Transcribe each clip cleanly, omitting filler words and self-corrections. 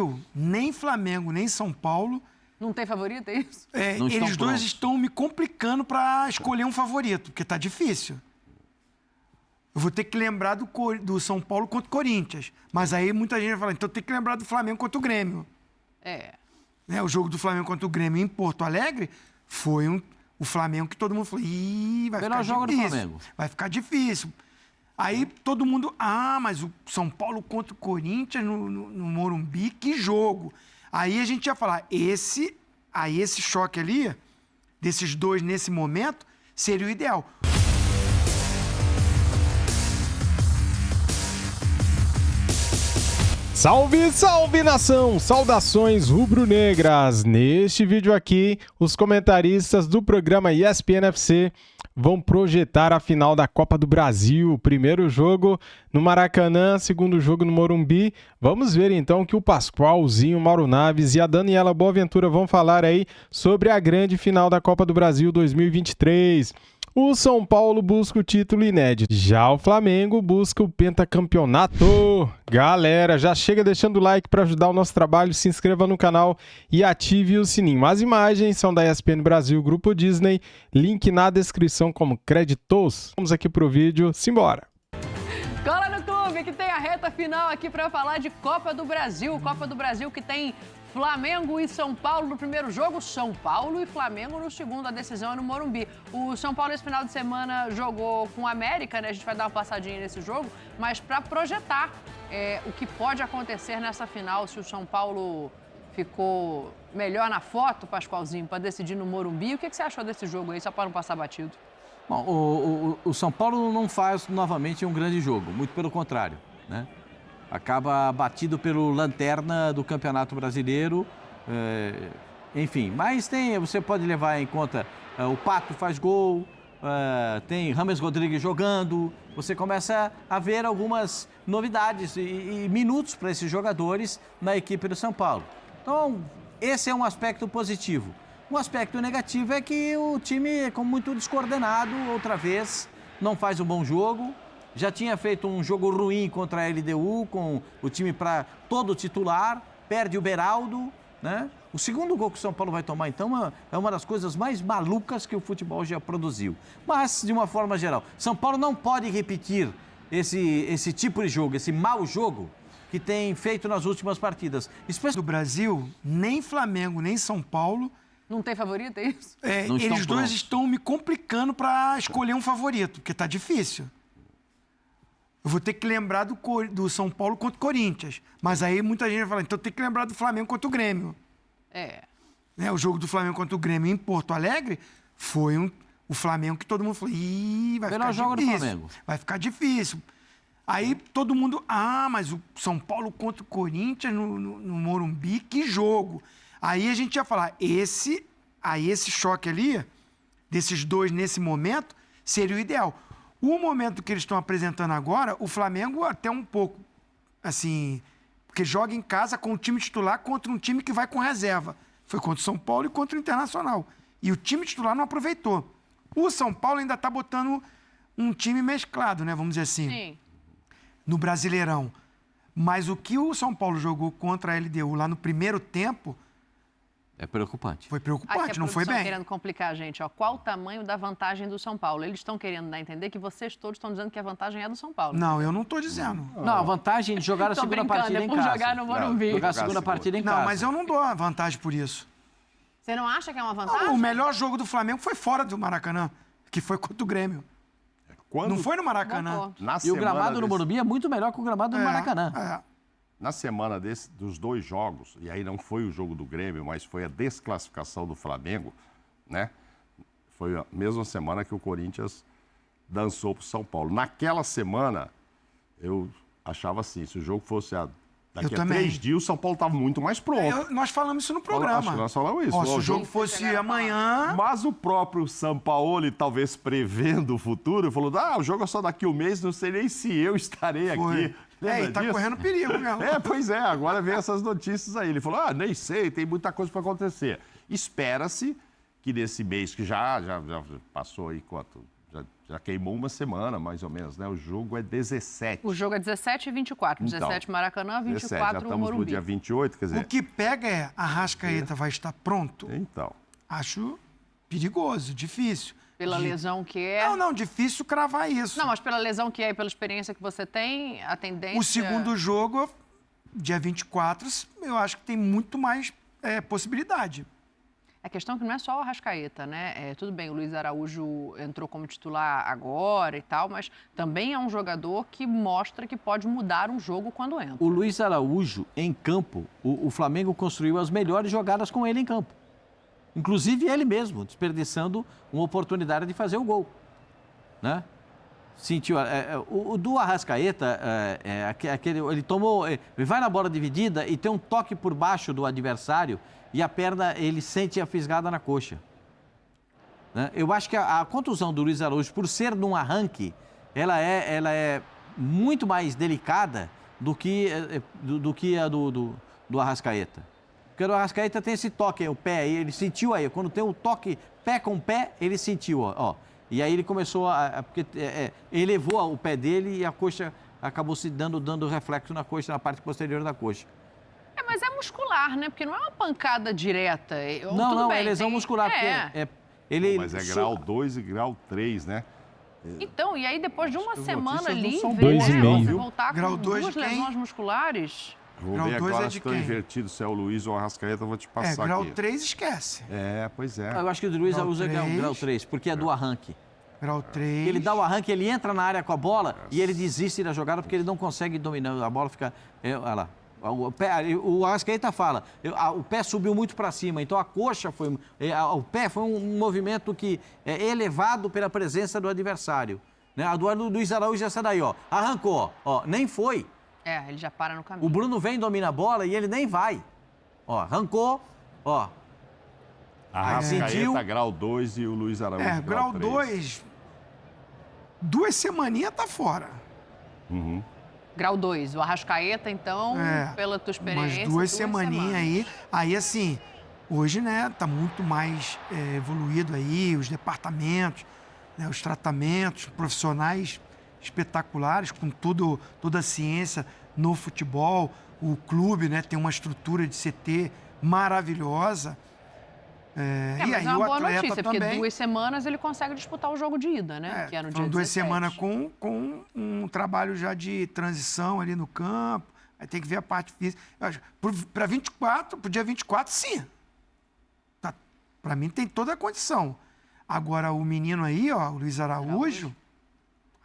Brasil, nem Flamengo, nem São Paulo... Não tem favorito, é isso? Eles dois estão me complicando para escolher um favorito, porque tá difícil. Eu vou ter que lembrar do São Paulo contra o Corinthians. Mas aí muita gente vai falar, então tem que lembrar do Flamengo contra o Grêmio. O jogo do Flamengo contra o Grêmio em Porto Alegre foi o Flamengo que todo mundo falou, vai ficar difícil. Jogo do Flamengo. Vai ficar difícil. Aí todo mundo, mas o São Paulo contra o Corinthians no Morumbi, que jogo. Aí a gente ia falar, esse choque ali, desses dois nesse momento, seria o ideal. Salve, salve nação! Saudações rubro-negras! Neste vídeo aqui, os comentaristas do programa ESPN FC vão projetar a final da Copa do Brasil. Primeiro jogo no Maracanã, segundo jogo no Morumbi. Vamos ver então que o Pascoalzinho, Mauro Naves e a Daniela Boaventura vão falar aí sobre a grande final da Copa do Brasil 2023. O São Paulo busca o título inédito. Já o Flamengo busca o pentacampeonato. Galera, já chega deixando o like para ajudar o nosso trabalho, se inscreva no canal e ative o sininho. As imagens são da ESPN Brasil, Grupo Disney, link na descrição como créditos. Vamos aqui pro vídeo, simbora! Cola no clube que tem a reta final aqui para falar de Copa do Brasil. Copa do Brasil que tem Flamengo e São Paulo no primeiro jogo, São Paulo e Flamengo no segundo, a decisão é no Morumbi. O São Paulo esse final de semana jogou com o América, né? A gente vai dar uma passadinha nesse jogo, mas para projetar o que pode acontecer nessa final, se o São Paulo ficou melhor na foto, Pascoalzinho, para decidir no Morumbi. O que você achou desse jogo aí, só para não passar batido? Bom, o São Paulo não faz novamente um grande jogo, muito pelo contrário, né? Acaba batido pelo lanterna do Campeonato Brasileiro, enfim. Mas você pode levar em conta, o Pato faz gol, tem James Rodrigues jogando, você começa a ver algumas novidades e minutos para esses jogadores na equipe do São Paulo. Então, esse é um aspecto positivo. Um aspecto negativo é que o time é muito descoordenado, outra vez, não faz um bom jogo. Já tinha feito um jogo ruim contra a LDU, com o time para todo titular, perde o Beraldo, né? O segundo gol que o São Paulo vai tomar, então, é uma das coisas mais malucas que o futebol já produziu. Mas, de uma forma geral, São Paulo não pode repetir esse tipo de jogo, esse mau jogo que tem feito nas últimas partidas. Do Brasil, nem Flamengo, nem São Paulo... Não tem favorito, é isso? Eles dois estão me complicando para escolher um favorito, porque tá difícil. Eu vou ter que lembrar do São Paulo contra o Corinthians. Mas aí muita gente vai falar, então tem que lembrar do Flamengo contra o Grêmio. O jogo do Flamengo contra o Grêmio em Porto Alegre foi o Flamengo que todo mundo falou, vai ficar difícil. Do Flamengo. Vai ficar difícil. Aí todo mundo, mas o São Paulo contra o Corinthians no Morumbi, que jogo. Aí a gente ia falar, esse choque ali, desses dois nesse momento, seria o ideal. O momento que eles estão apresentando agora, o Flamengo até um pouco, assim, porque joga em casa com o time titular contra um time que vai com reserva. Foi contra o São Paulo e contra o Internacional. E o time titular não aproveitou. O São Paulo ainda está botando um time mesclado, né? Vamos dizer assim. Sim. No Brasileirão. Mas o que o São Paulo jogou contra a LDU lá no primeiro tempo... É preocupante. Foi preocupante, não foi bem. Querendo complicar a gente, qual o tamanho da vantagem do São Paulo? Eles estão querendo dar a entender que vocês todos estão dizendo que a vantagem é do São Paulo. Não, eu não estou dizendo. Não, a vantagem de jogar a segunda partida em casa. Jogar no Morumbi. Jogar a segunda partida em casa. Não, mas eu não dou a vantagem por isso. Você não acha que é uma vantagem? O melhor jogo do Flamengo foi fora do Maracanã, que foi contra o Grêmio. Não foi no Maracanã. E o gramado no Morumbi é muito melhor que o gramado no Maracanã. Na semana dos dois jogos, e aí não foi o jogo do Grêmio, mas foi a desclassificação do Flamengo, né? Foi a mesma semana que o Corinthians dançou para o São Paulo. Naquela semana, eu achava assim, se o jogo fosse daqui a 3 dias, o São Paulo estava muito mais pronto. Nós falamos isso no programa. Acho que nós falamos isso. Se o jogo fosse amanhã... Mas o próprio Sampaoli, talvez prevendo o futuro, falou, o jogo é só daqui a um mês, não sei nem se eu estarei aqui. E tá correndo perigo mesmo. Pois é, agora vem essas notícias aí. Ele falou, nem sei, tem muita coisa para acontecer. Espera-se que nesse mês, que já passou aí quanto? Já queimou uma semana, mais ou menos, né? O jogo é 17. O jogo é 17 e 24. Então, 17 Maracanã, 17, 24 já estamos Morumbi. no dia 28, quer dizer... O que pega é, a Arrascaeta vai estar pronto? Então, Acho perigoso, difícil. Pela De- lesão que é. Não, difícil cravar isso. Não, mas pela lesão que é e pela experiência que você tem, a tendência... O segundo jogo, dia 24, eu acho que tem muito mais possibilidade. A questão é que não é só o Arrascaeta, né? Tudo bem, o Luiz Araújo entrou como titular agora e tal, mas também é um jogador que mostra que pode mudar um jogo quando entra. O Luiz Araújo, em campo, o Flamengo construiu as melhores jogadas com ele em campo. Inclusive ele mesmo, desperdiçando uma oportunidade de fazer o gol. Né? Sentiu. O do Arrascaeta, ele tomou. Ele vai na bola dividida e tem um toque por baixo do adversário e a perna, ele sente a fisgada na coxa. Né? Eu acho que a contusão do Luiz Araújo, por ser num arranque, ela é muito mais delicada do que a do Arrascaeta. Porque o Arrascaeta tem esse toque, o pé, ele sentiu aí, quando tem um toque pé com pé, ele sentiu, ó. E aí ele começou porque elevou o pé dele e a coxa acabou se dando reflexo na coxa, na parte posterior da coxa. Mas é muscular, né? Porque não é uma pancada direta. Não, bem, é lesão muscular. Porque ele mas é grau 2 e grau 3, né? Então, e aí depois de uma semana notícias não livre, são boas, né? não, Você viu? voltar Grau com dois duas de quem? lesões musculares... Vou Grau ver 2 agora é de se estou quem? invertido, se é o Luiz ou o Arrascaeta, eu vou te passar grau aqui. 3 esquece. Pois é. Eu acho que o do Luiz Grau Araújo é três. grau 3, porque é do arranque. Grau 3. Ele dá o arranque, ele entra na área com a bola e ele desiste da jogada porque ele não consegue dominar. A bola fica... olha lá. O Arrascaeta fala, o pé subiu muito para cima, então a coxa foi... O pé foi um movimento que é elevado pela presença do adversário. Né? A do Luiz Araújo essa daí, ó. Arrancou, ó. Nem foi. ele já para no caminho. O Bruno vem, domina a bola e ele nem vai. Ó, arrancou, ó. Arrascaeta, sentiu. grau 2 e o Luiz Araújo, grau 3. 2, 2 semaninhas tá fora. Grau 2. O Arrascaeta, então, pela tua experiência... Umas 2 semaninhas aí. Aí, assim, hoje, né, tá muito mais evoluído aí, os departamentos, né, os tratamentos profissionais espetaculares, com toda a ciência no futebol. O clube, né, tem uma estrutura de CT maravilhosa. E mas aí é uma o boa atleta notícia, também... porque 2 semanas ele consegue disputar o jogo de ida, né? Que é no dia foram 2 17. semanas com um trabalho já de transição ali no campo. Aí tem que ver a parte física. Para 24, pro dia 24, sim. Para mim tem toda a condição. Agora o menino aí, ó, o Luiz Araújo,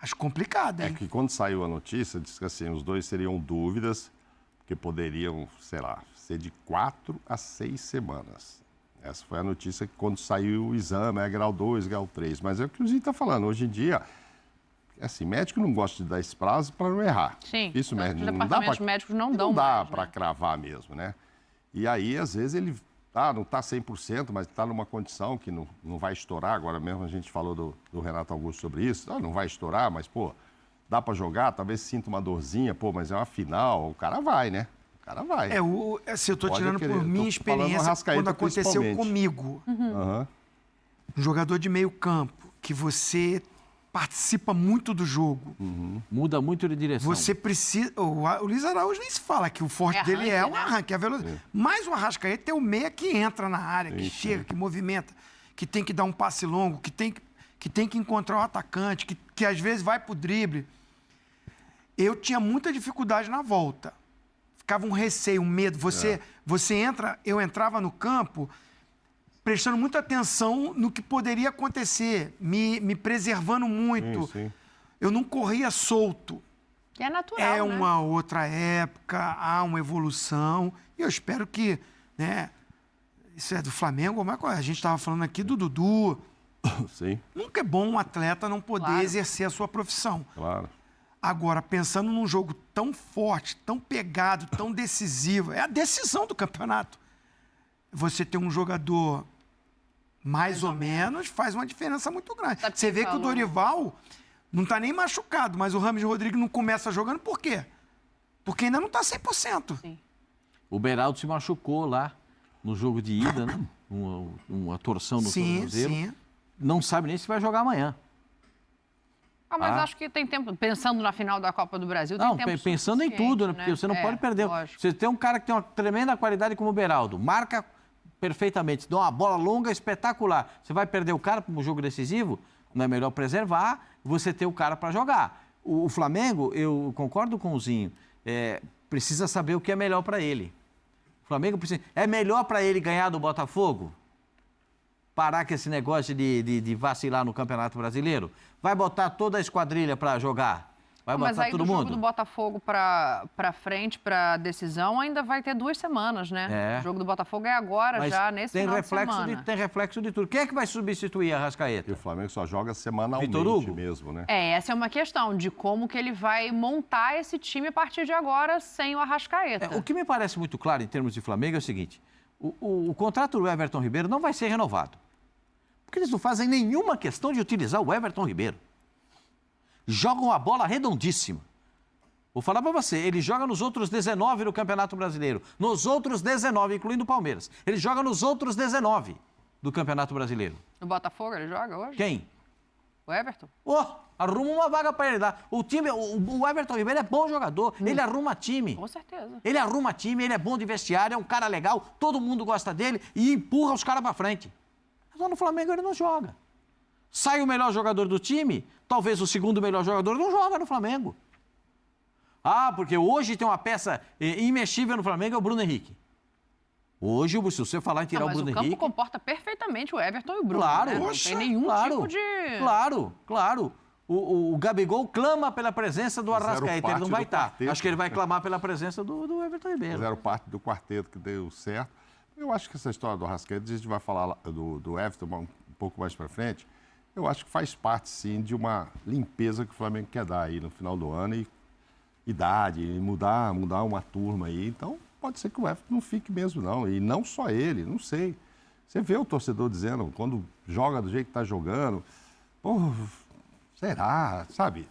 acho complicado, hein? É que quando saiu a notícia, disse que assim, os dois seriam dúvidas, porque poderiam, sei lá, ser de 4 a 6 semanas. Essa foi a notícia que quando saiu o exame, grau 2, grau 3. Mas é o que o Zinho está falando. Hoje em dia, assim, médico não gosta de dar esse prazo para não errar. Sim, Isso tanto mesmo. que os departamentos médicos não dão Não dá mais, para né? cravar mesmo, né? E aí, às vezes, ele não está 100%, mas está numa condição que não vai estourar. Agora mesmo a gente falou do Renato Augusto sobre isso. Não vai estourar, mas, pô, dá para jogar, talvez sinta uma dorzinha, pô, mas é uma final, o cara vai, né? O cara vai. Assim, eu tô Pode tirando querer, por tô minha falando experiência Arrascaeta quando aconteceu principalmente. comigo. Aham. Um jogador de meio campo, que você participa muito do jogo. Muda muito de direção. Você precisa... O Luiz Araújo nem se fala que o forte É dele é arranque, o né? arranque, é a velocidade. Mas o Arrascaeta é o meia que entra na área, que chega, que movimenta, que tem que dar um passe longo, que tem que encontrar o atacante, que às vezes vai pro drible. Eu tinha muita dificuldade na volta. Ficava um receio, um medo. Você entra... Eu entrava no campo prestando muita atenção no que poderia acontecer, me preservando muito. Sim. Eu não corria solto. Que é natural, É né? uma outra época, há uma evolução. E eu espero que, né? Isso é do Flamengo, mas a gente estava falando aqui do Dudu. Sim, Nunca é bom um atleta não poder Claro. exercer a sua profissão. claro. Agora, pensando num jogo tão forte, tão pegado, tão decisivo, é a decisão do campeonato. Você ter um jogador mais ou menos faz uma diferença muito grande. Sabe Você quem vê que o falou? Dorival não está nem machucado, mas o Rames Rodrigues não começa jogando por quê? Porque ainda não está 100%. Sim. O Beraldo se machucou lá no jogo de ida, né? Uma torção no Sim, tornozelo. sim. Não sabe nem se vai jogar amanhã. Mas acho que tem tempo, pensando na final da Copa do Brasil, Não, tem tempo pensando em tudo, né? Porque você não pode perder. Lógico. Você tem um cara que tem uma tremenda qualidade como o Beraldo, marca perfeitamente, dá uma bola longa espetacular. Você vai perder o cara para um jogo decisivo? Não é melhor preservar, você ter o cara para jogar. O Flamengo, eu concordo com o Zinho, precisa saber o que é melhor para ele. O Flamengo precisa... É melhor para ele ganhar do Botafogo? Parar com esse negócio de vacilar no Campeonato Brasileiro? Vai botar toda a esquadrilha para jogar? Vai botar mas aí todo do mundo? jogo do Botafogo para frente, para decisão, ainda vai ter 2 semanas, né? O jogo do Botafogo é agora, Mas já nesse tem final de semana. Tem reflexo de tudo. Quem é que vai substituir a E Arrascaeta? o Flamengo só joga semanalmente Vitor Hugo? mesmo, né? Essa é uma questão de como que ele vai montar esse time a partir de agora sem o Arrascaeta. O que me parece muito claro em termos de Flamengo é o seguinte, o contrato do Everton Ribeiro não vai ser renovado. Porque eles não fazem nenhuma questão de utilizar o Everton Ribeiro. Jogam a bola redondíssima. Vou falar para você, ele joga nos outros 19 do Campeonato Brasileiro. Nos outros 19, incluindo o Palmeiras. Ele joga nos outros 19 do Campeonato Brasileiro. No Botafogo ele joga hoje? Quem? O Everton? Arruma uma vaga para ele dar. O Everton Ribeiro é bom jogador, ele arruma time. Com certeza. Ele arruma time, ele é bom de vestiário, é um cara legal, todo mundo gosta dele e empurra os caras para frente. Mas no Flamengo ele não joga. Sai o melhor jogador do time, talvez o segundo melhor jogador não joga no Flamengo. Porque hoje tem uma peça imexível no Flamengo, é o Bruno Henrique. Hoje, se você falar em tirar o Bruno Henrique... Mas o campo comporta perfeitamente o Everton e o Bruno, Claro, né? Não tem nenhum tipo de... Claro. O Gabigol clama pela presença do Arrascaeta, ele não vai estar. Acho que ele vai clamar pela presença do Everton Ribeiro. Fizeram parte do quarteto que deu certo. Eu acho que essa história do Arrascaeta, a gente vai falar do Everton um pouco mais para frente, eu acho que faz parte, sim, de uma limpeza que o Flamengo quer dar aí no final do ano e mudar uma turma aí. Então, pode ser que o Everton não fique mesmo, não. E não só ele, não sei. Você vê o torcedor dizendo, quando joga do jeito que está jogando, será, sabe?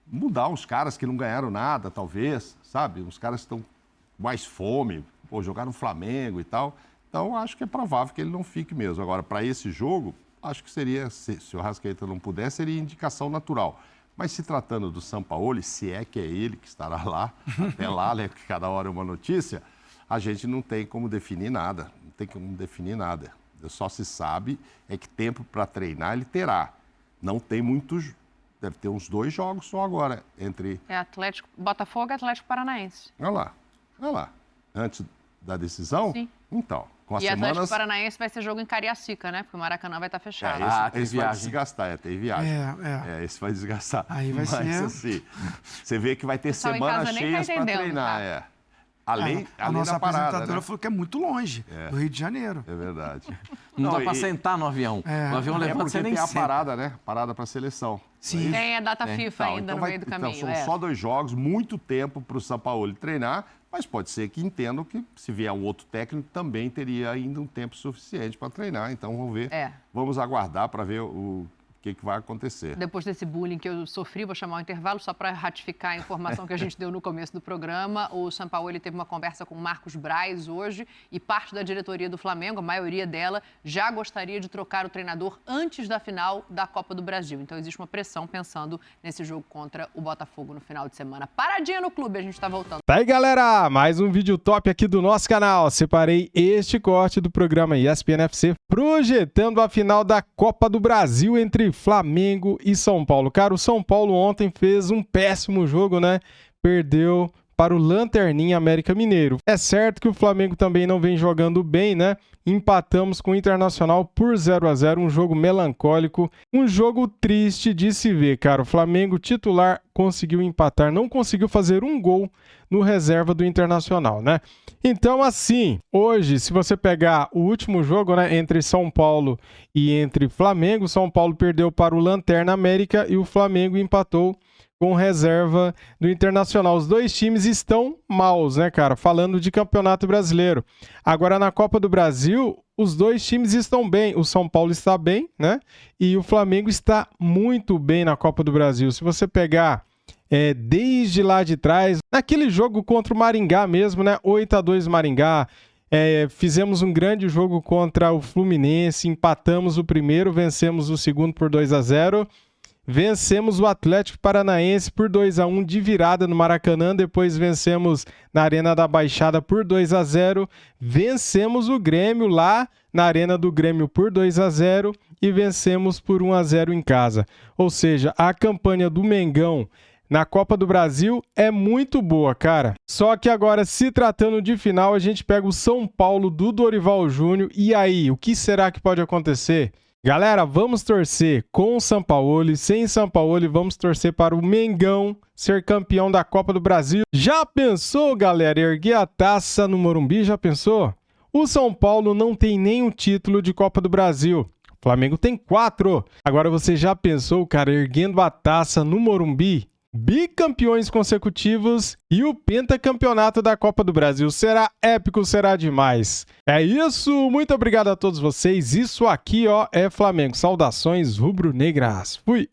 Mudar uns caras que não ganharam nada, talvez, sabe? Uns caras que estão com mais fome, jogar no Flamengo e tal. Então, acho que é provável que ele não fique mesmo. Agora, para esse jogo, acho que seria, se o Arrascaeta não puder, seria indicação natural. Mas se tratando do Sampaoli, se é que é ele que estará lá, até lá, né, que cada hora é uma notícia, a gente não tem como definir nada. Não tem como definir nada. Só se sabe que tempo para treinar ele terá. Não tem muitos, deve ter uns 2 jogos só agora entre... Botafogo e Atlético Paranaense. Olha lá. Antes da decisão? Sim. Então, com as Atlético semanas... Paranaense vai ser jogo em Cariacica, né? Porque o Maracanã vai estar fechado. Esse vai desgastar, tem viagem. Esse vai desgastar. Aí vai ser... Assim, você vê que vai ter semanas cheias para treinar, A nossa da parada, apresentadora né? falou que é muito longe, do Rio de Janeiro. É verdade. Não dá para sentar no avião. O avião levanta, você nem tem a senta. parada, né? Parada para seleção. Sim. Tem a data FIFA ainda no meio do caminho. Então, são só 2 jogos, muito tempo para o Sampaoli treinar, mas pode ser que entendam que se vier um outro técnico também teria ainda um tempo suficiente para treinar. Então, vamos ver. Vamos aguardar para ver o que vai acontecer. Depois desse bullying que eu sofri, vou chamar o intervalo só para ratificar a informação que a gente deu no começo do programa. O Sampaoli teve uma conversa com o Marcos Braz hoje e parte da diretoria do Flamengo, a maioria dela, já gostaria de trocar o treinador antes da final da Copa do Brasil. Então existe uma pressão pensando nesse jogo contra o Botafogo no final de semana. Paradinha no clube, a gente está voltando. Tá aí, galera, mais um vídeo top aqui do nosso canal. Separei este corte do programa ESPN FC projetando a final da Copa do Brasil entre Flamengo e São Paulo. Cara, o São Paulo ontem fez um péssimo jogo, né? Perdeu para o Lanterninha América Mineiro. É certo que o Flamengo também não vem jogando bem, né? Empatamos com o Internacional por 0-0, um jogo melancólico, um jogo triste de se ver, cara. O Flamengo titular conseguiu empatar, não conseguiu fazer um gol no reserva do Internacional, né? Então, assim, hoje, se você pegar o último jogo, né, entre São Paulo e entre Flamengo, São Paulo perdeu para o Lanterna América e o Flamengo empatou com reserva do Internacional. Os 2 times estão maus, né, cara? Falando de Campeonato Brasileiro. Agora, na Copa do Brasil, os 2 times estão bem. O São Paulo está bem, né? E o Flamengo está muito bem na Copa do Brasil. Se você pegar desde lá de trás, naquele jogo contra o Maringá mesmo, né? 8-2 Maringá. Fizemos um grande jogo contra o Fluminense, empatamos o primeiro, vencemos o segundo por 2-0. vencemos o Atlético Paranaense por 2-1 de virada no Maracanã, depois vencemos na Arena da Baixada por 2-0, vencemos o Grêmio lá na Arena do Grêmio por 2-0 e vencemos por 1-0 em casa. Ou seja, a campanha do Mengão na Copa do Brasil é muito boa, cara. Só que agora, se tratando de final, a gente pega o São Paulo do Dorival Júnior. E aí, o que será que pode acontecer? Galera, vamos torcer com o Sampaoli, sem Sampaoli, vamos torcer para o Mengão ser campeão da Copa do Brasil. Já pensou, galera, erguer a taça no Morumbi? Já pensou? O São Paulo não tem nenhum título de Copa do Brasil. O Flamengo tem 4. Agora você já pensou, cara, erguendo a taça no Morumbi? Bicampeões consecutivos e o pentacampeonato da Copa do Brasil. Será épico, será demais. É isso, muito obrigado a todos vocês. Isso aqui, ó, é Flamengo. Saudações rubro-negras. Fui!